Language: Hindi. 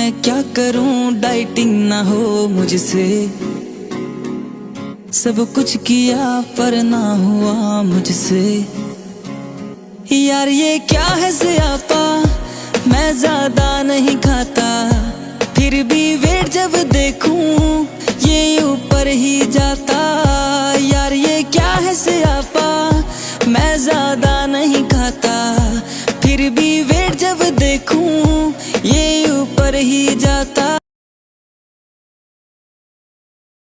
मैं क्या करूं, डाइटिंग ना हो मुझसे। सब कुछ किया पर ना हुआ मुझसे। यार ये क्या है ज़ियापा, मैं ज्यादा नहीं खाता, फिर भी वेट जब देखूं ये ऊपर ही जाता। यार ये क्या है ज़ियापा, मैं ज्यादा नहीं खाता, फिर भी वेट जब देखूं ये ऊपर ही जाता।